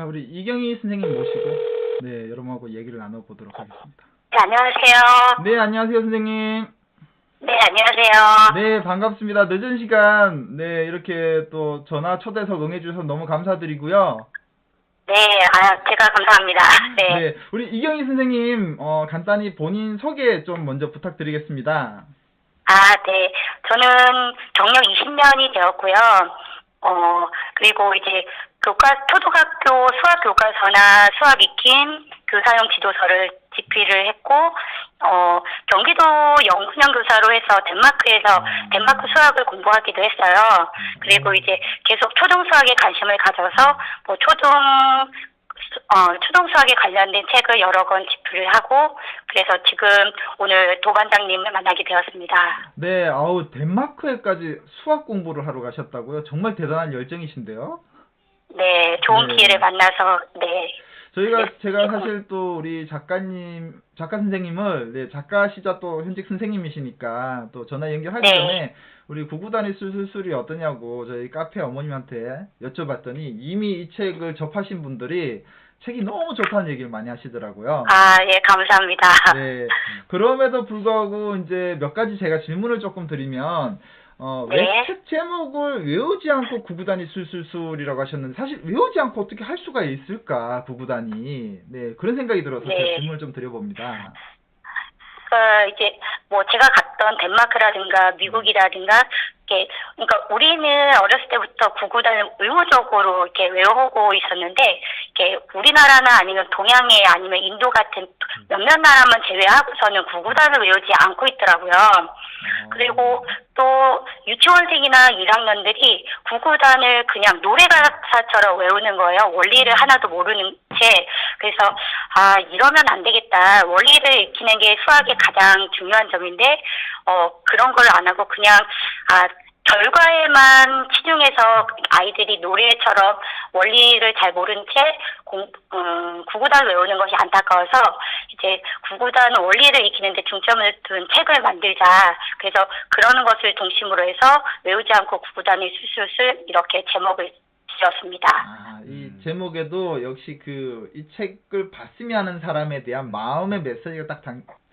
자, 우리 이경희 선생님 모시고 네, 여러분하고 얘기를 나눠보도록 하겠습니다. 네, 안녕하세요. 네, 안녕하세요, 선생님. 네, 안녕하세요. 네, 반갑습니다. 늦은 시간 네, 이렇게 또 전화 초대석 응해주셔서 너무 감사드리고요. 네, 제가 감사합니다. 네. 네, 우리 이경희 선생님 간단히 본인 소개 좀 먼저 부탁드리겠습니다. 네. 저는 경력 20년이 되었고요. 그리고 이제 초등학교 수학 교과서나 수학 익힘, 교사용 지도서를 집필을 했고, 경기도 영문형 교사로 해서 덴마크에서 덴마크 수학을 공부하기도 했어요. 그리고 이제 계속 초등 수학에 관심을 가져서 초등 수학에 관련된 책을 여러 권 집필을 하고, 그래서 지금 오늘 도반장님을 만나게 되었습니다. 네, 덴마크에까지 수학 공부를 하러 가셨다고요? 정말 대단한 열정이신데요? 네, 좋은 네. 기회를 만나서, 네. 제가 사실 또 우리 작가 선생님을, 네, 작가시자 또 현직 선생님이시니까 또 전화 연결하기 네. 전에 우리 구구단의 술술술이 어떠냐고 저희 카페 어머님한테 여쭤봤더니 이미 이 책을 접하신 분들이 책이 너무 좋다는 얘기를 많이 하시더라고요. 예, 감사합니다. 네. 그럼에도 불구하고 이제 몇 가지 제가 질문을 조금 드리면, 네. 왜 책 제목을 외우지 않고 구구단이 술술술이라고 하셨는데, 사실 외우지 않고 어떻게 할 수가 있을까, 구구단이. 네, 그런 생각이 들어서 네. 제가 질문을 좀 드려봅니다. 이제 제가 갔던 덴마크라든가 미국이라든가 그러니까 우리는 어렸을 때부터 구구단을 의무적으로 이렇게 외우고 있었는데, 이렇게 우리나라나 아니면 동양에 아니면 인도 같은 몇몇 나라만 제외하고서는 구구단을 외우지 않고 있더라고요. 그리고 또 유치원생이나 1학년들이 구구단을 그냥 노래가사처럼 외우는 거예요. 원리를 하나도 모르는 채. 그래서 이러면 안 되겠다. 원리를 익히는 게 수학의 가장 중요한 점인데 그런 걸 안 하고 그냥 결과에만 치중해서 아이들이 노래처럼 원리를 잘 모른 채 구구단을 외우는 것이 안타까워서 이제 구구단 원리를 익히는데 중점을 둔 책을 만들자. 그래서 그러는 것을 중심으로 해서 외우지 않고 구구단이 술술술 이렇게 제목을 지었습니다. 이 제목에도 역시 이 책을 봤으면 하는 사람에 대한 마음의 메시지가 딱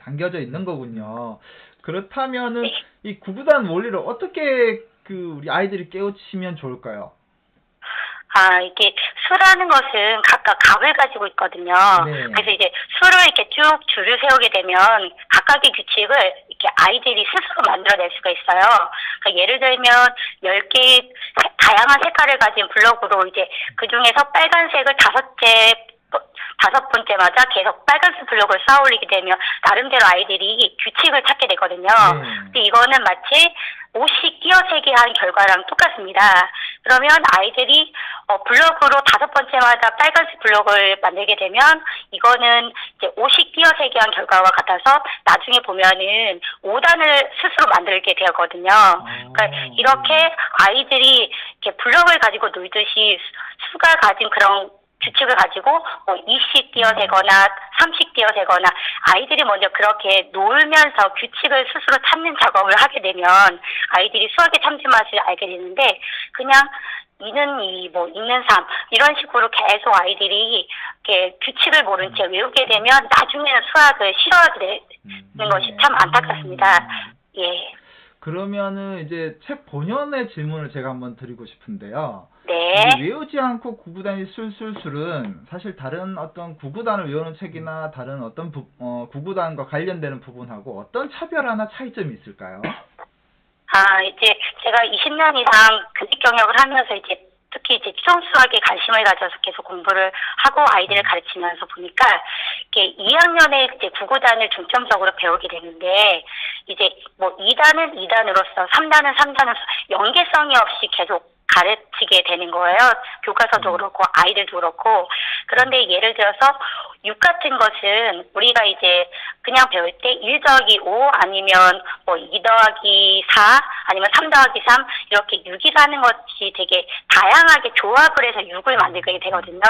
담겨져 있는 거군요. 그렇다면은 네. 이 구구단 원리를 어떻게 우리 아이들이 깨우치면 좋을까요? 이게 수라는 것은 각각 값을 가지고 있거든요. 네. 그래서 이제 수를 이렇게 쭉 줄을 세우게 되면 각각의 규칙을 이렇게 아이들이 스스로 만들어낼 수가 있어요. 그러니까 예를 들면 10개의 다양한 색깔을 가진 블럭으로 이제 그 중에서 빨간색을 다섯 번째마다 계속 빨간색 블록을 쌓아 올리게 되면 나름대로 아이들이 규칙을 찾게 되거든요. 근데 이거는 마치 옷이 띄어세기 한 결과랑 똑같습니다. 그러면 아이들이 블록으로 다섯 번째마다 빨간색 블록을 만들게 되면 이거는 이제 옷이 띄어세기 한 결과와 같아서 나중에 보면은 5단을 스스로 만들게 되거든요. 그러니까 이렇게 아이들이 이렇게 블록을 가지고 놀듯이 수가 가진 그런 규칙을 가지고 20 띄어세거나 30 띄어세거나 아이들이 먼저 그렇게 놀면서 규칙을 스스로 찾는 작업을 하게 되면 아이들이 수학의 참지 맛을 알게 되는데, 그냥 이는 읽는 삶 이런 식으로 계속 아이들이 이렇게 규칙을 모른 채 외우게 되면 나중에는 수학을 싫어하게 되는 것이 참 안타깝습니다. 예. 그러면은 이제 책 본연의 질문을 제가 한번 드리고 싶은데요. 네. 외우지 않고 구구단이 술술술은 사실 다른 어떤 구구단을 외우는 책이나 다른 어떤 구구단과 관련되는 부분하고 어떤 차별화나 차이점이 있을까요? 이제 제가 20년 이상 교직 경력을 하면서 이제 특히 이제 수학에 관심을 가져서 계속 공부를 하고 아이들을 가르치면서 보니까 이렇게 2학년에 이제 구구단을 중점적으로 배우게 되는데, 이제 2단은 2단으로서 3단은 3단으로서 연계성이 없이 계속 가르치게 되는 거예요. 교과서도 그렇고 아이들도 그렇고. 그런데 예를 들어서 6 같은 것은 우리가 이제 그냥 배울 때 1 더하기 5 아니면 2 더하기 4 아니면 3 더하기 3 이렇게 6이라는 것이 되게 다양하게 조합을 해서 6을 만들게 되거든요.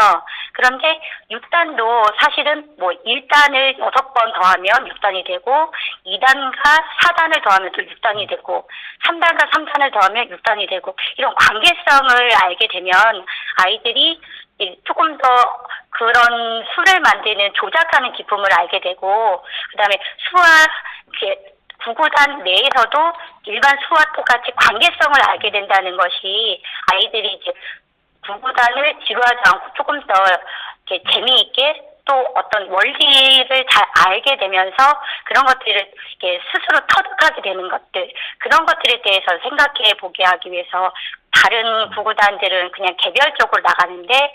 그런데 6단도 사실은 1단을 6번 더하면 6단이 되고 2단과 4단을 더하면 또 6단이 되고 3단과 3단을 더하면 6단이 되고 이런 관계성을 알게 되면 아이들이 조금 더 그런 수를 만드는 조작하는 기쁨을 알게 되고 그다음에 수와 이렇게 구구단 내에서도 일반 수와 똑같이 관계성을 알게 된다는 것이 아이들이 이제 구구단을 지루하지 않고 조금 더 이렇게 재미있게 또 어떤 원리를 잘 알게 되면서 그런 것들을 이렇게 스스로 터득하게 되는 것들 그런 것들에 대해서 생각해 보게 하기 위해서 다른 구구단들은 그냥 개별적으로 나가는데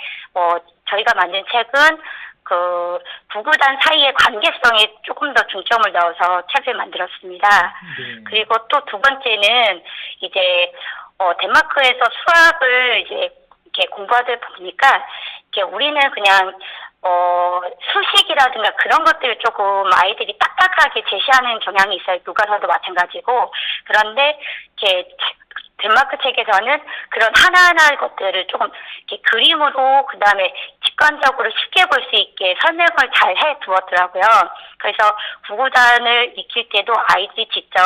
저희가 만든 책은 그 구구단 사이의 관계성에 조금 더 중점을 넣어서 책을 만들었습니다. 네. 그리고 또 두 번째는 이제 덴마크에서 수학을 이제 이렇게 공부하다 보니까 이렇게 우리는 그냥 수식이라든가 그런 것들을 조금 아이들이 딱딱하게 제시하는 경향이 있어요. 교과서도 마찬가지고. 그런데 이렇게 덴마크 책에서는 그런 하나하나의 것들을 조금 이렇게 그림으로 그다음에 직관적으로 쉽게 볼 수 있게 설명을 잘 해 두었더라고요. 그래서 구구단을 익힐 때도 아이들이 직접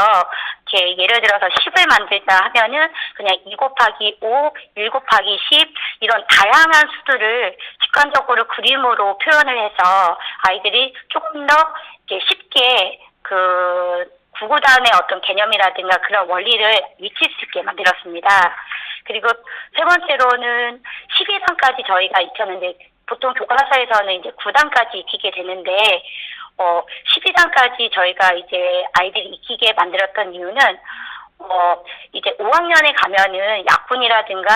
이렇게 예를 들어서 10을 만들자 하면은 그냥 2 곱하기 5, 1 곱하기 10 이런 다양한 수들을 직관적으로 그림으로 표현을 해서 아이들이 조금 더 이렇게 쉽게 구구단의 어떤 개념이라든가 그런 원리를 익힐 수 있게 만들었습니다. 그리고 세 번째로는 12단까지 저희가 익혔는데 보통 교과서에서는 이제 9단까지 익히게 되는데 12단까지 저희가 이제 아이들이 익히게 만들었던 이유는 이제 5학년에 가면은 약분이라든가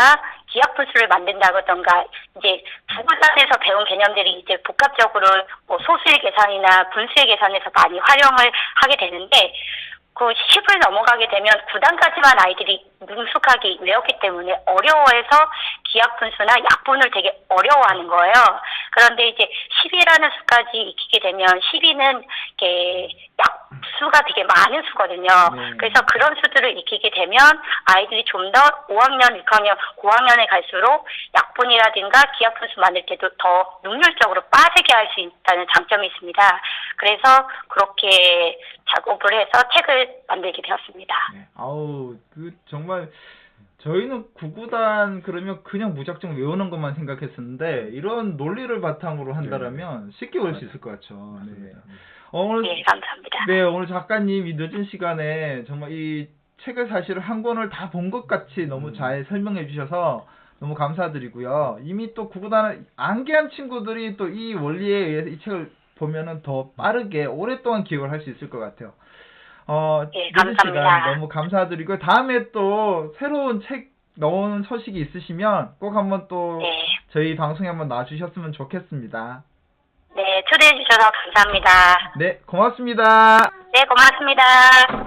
기하분수를 만든다던가 이제 구구단에서 배운 개념들이 이제 복합적으로 소수의 계산이나 분수의 계산에서 많이 활용을 하게 되는데 그 10을 넘어가게 되면 9단까지만 아이들이 능숙하게 외웠기 때문에 어려워해서 기하분수나 약분을 되게 어려워하는 거예요. 그런데 이제 10이라는 수까지 익히게 되면 12는 이렇게 수가 되게 많은 수거든요. 그래서 그런 수들을 익히게 되면 아이들이 좀 더 5학년, 6학년, 고학년에 갈수록 약분이라든가 기하분수 만들 때도 더 능률적으로 빠르게 할 수 있다는 장점이 있습니다. 그래서 그렇게 작업을 해서 책을 만들게 되었습니다. 네. 아우, 정말 저희는 구구단 그러면 그냥 무작정 외우는 것만 생각했었는데 이런 논리를 바탕으로 한다라면 쉽게 외울 수 있을 것 같죠. 네. 오늘 네, 감사합니다. 네, 오늘 작가님 이 늦은 시간에 정말 이 책을 사실 한 권을 다 본 것 같이 너무 잘 설명해 주셔서 너무 감사드리고요. 이미 또 구구단을 암기한 친구들이 또 이 원리에 의해서 이 책을 보면은 더 빠르게 오랫동안 기억을 할 수 있을 것 같아요. 네, 늦은 감사합니다. 시간 너무 감사드리고 다음에 또 새로운 책 나오는 소식이 있으시면 꼭 한번 또 네. 저희 방송에 한번 나와주셨으면 좋겠습니다. 네, 초대해 주셔서 감사합니다. 네, 고맙습니다. 네, 고맙습니다.